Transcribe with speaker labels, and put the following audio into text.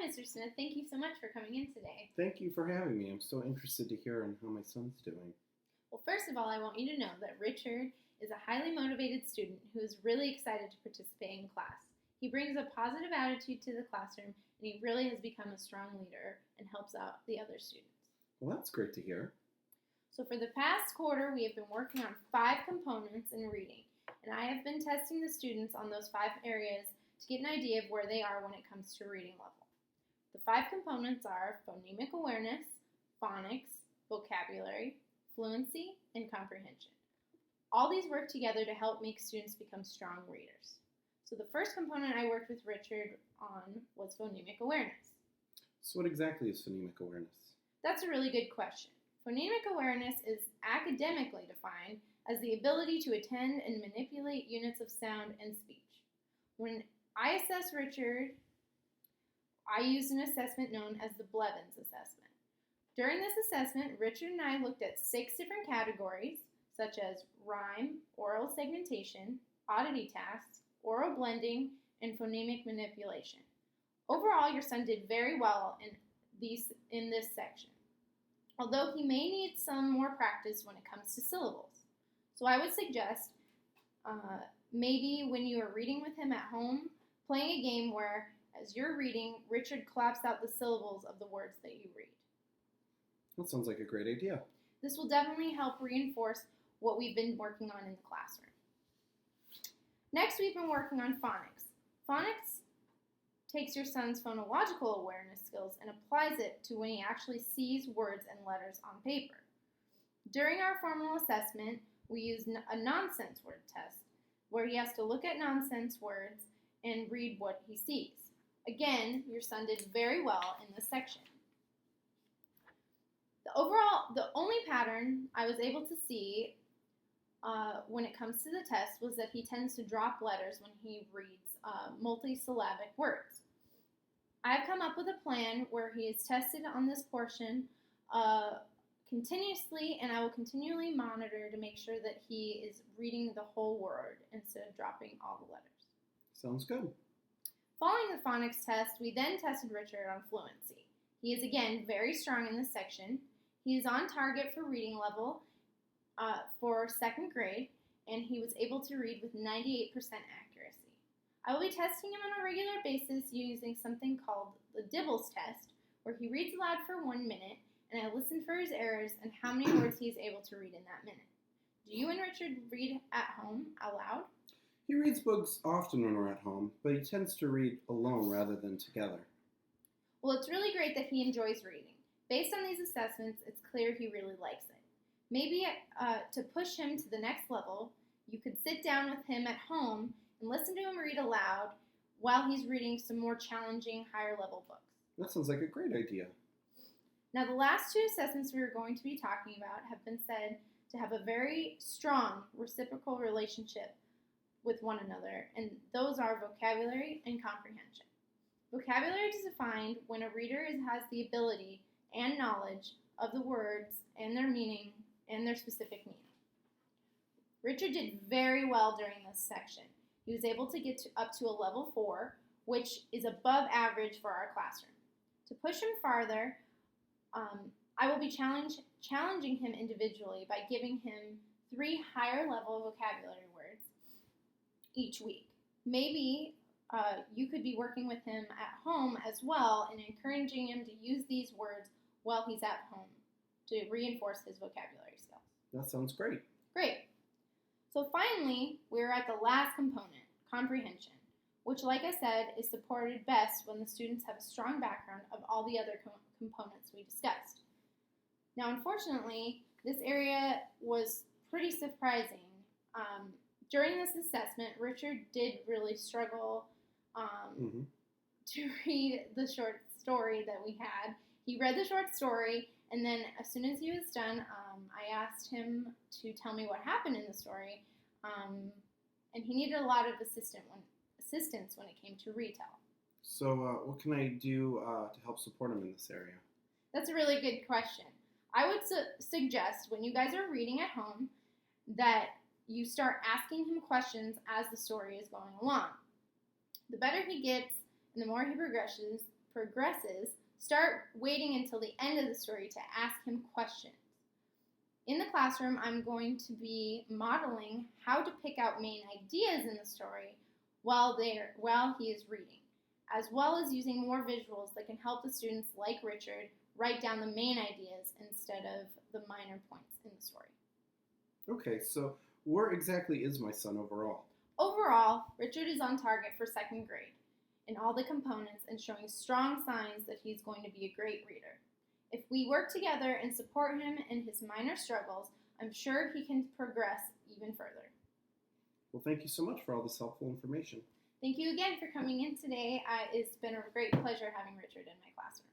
Speaker 1: Mr. Smith. Thank you so much for coming in today.
Speaker 2: Thank you for having me. I'm so interested to hear on how my son's doing.
Speaker 1: Well, first of all, I want you to know that Richard is a highly motivated student who is really excited to participate in class. He brings a positive attitude to the classroom, and he really has become a strong leader and helps out the other students.
Speaker 2: Well, that's great to hear.
Speaker 1: So for the past quarter, we have been working on 5 components in reading, and I have been testing the students on those 5 areas to get an idea of where they are when it comes to reading level. The 5 components are phonemic awareness, phonics, vocabulary, fluency, and comprehension. All these work together to help make students become strong readers. So the first component I worked with Richard on was phonemic awareness.
Speaker 2: So what exactly is phonemic awareness?
Speaker 1: That's a really good question. Phonemic awareness is academically defined as the ability to attend and manipulate units of sound and speech. When I assessed Richard, I used an assessment known as the Blevins assessment. During this assessment, Richard and I looked at 6 different categories, such as rhyme, oral segmentation, oddity tasks, oral blending, and phonemic manipulation. Overall, your son did very well in this section, although he may need some more practice when it comes to syllables. So I would suggest maybe when you are reading with him at home, playing a game where, as you're reading, Richard claps out the syllables of the words that you read.
Speaker 2: That sounds like a great idea.
Speaker 1: This will definitely help reinforce what we've been working on in the classroom. Next, we've been working on phonics. Phonics takes your son's phonological awareness skills and applies it to when he actually sees words and letters on paper. During our formal assessment, we used a nonsense word test, where he has to look at nonsense words and read what he sees. Again, your son did very well in this section. The only pattern I was able to see when it comes to the test was that he tends to drop letters when he reads multisyllabic words. I have come up with a plan where he is tested on this portion continuously, and I will continually monitor to make sure that he is reading the whole word instead of dropping all the letters.
Speaker 2: Sounds good.
Speaker 1: Following the phonics test, we then tested Richard on fluency. He is again very strong in this section. He is on target for reading level for 2nd grade, and he was able to read with 98% accuracy. I will be testing him on a regular basis using something called the Dibbles test, where he reads aloud for 1 minute, and I listen for his errors and how many words he is able to read in that minute. Do you and Richard read at home out loud?
Speaker 2: He reads books often when we're at home, but he tends to read alone rather than together.
Speaker 1: Well, it's really great that he enjoys reading. Based on these assessments, it's clear he really likes it. Maybe to push him to the next level, you could sit down with him at home and listen to him read aloud while he's reading some more challenging, higher-level books.
Speaker 2: That sounds like a great idea.
Speaker 1: Now, the last 2 assessments we are going to be talking about have been said to have a very strong reciprocal relationship with one another, and those are vocabulary and comprehension. Vocabulary is defined when a reader has the ability and knowledge of the words and their meaning and their specific meaning. Richard did very well during this section. He was able to get up to a level 4, which is above average for our classroom. To push him farther, I will be challenging him individually by giving him 3 higher level vocabulary words each week. Maybe you could be working with him at home as well and encouraging him to use these words while he's at home to reinforce his vocabulary skills.
Speaker 2: That sounds great.
Speaker 1: Great. So finally, we're at the last component, comprehension, which, like I said, is supported best when the students have a strong background of all the other components we discussed. Now, unfortunately, this area was pretty surprising. During this assessment, Richard did really struggle to read the short story that we had. He read the short story, and then as soon as he was done, I asked him to tell me what happened in the story, and he needed a lot of assistance when it came to retell.
Speaker 2: So what can I do to help support him in this area?
Speaker 1: That's a really good question. I would suggest when you guys are reading at home that you start asking him questions as the story is going along. The better he gets and the more he progresses, progresses, start waiting until the end of the story to ask him questions. In the classroom, I'm going to be modeling how to pick out main ideas in the story while he is reading, as well as using more visuals that can help the students, like Richard, write down the main ideas instead of the minor points in the story.
Speaker 2: Okay, so where exactly is my son overall?
Speaker 1: Overall, Richard is on target for second grade in all the components and showing strong signs that he's going to be a great reader. If we work together and support him in his minor struggles, I'm sure he can progress even further.
Speaker 2: Well, thank you so much for all this helpful information.
Speaker 1: Thank you again for coming in today. It's been a great pleasure having Richard in my classroom.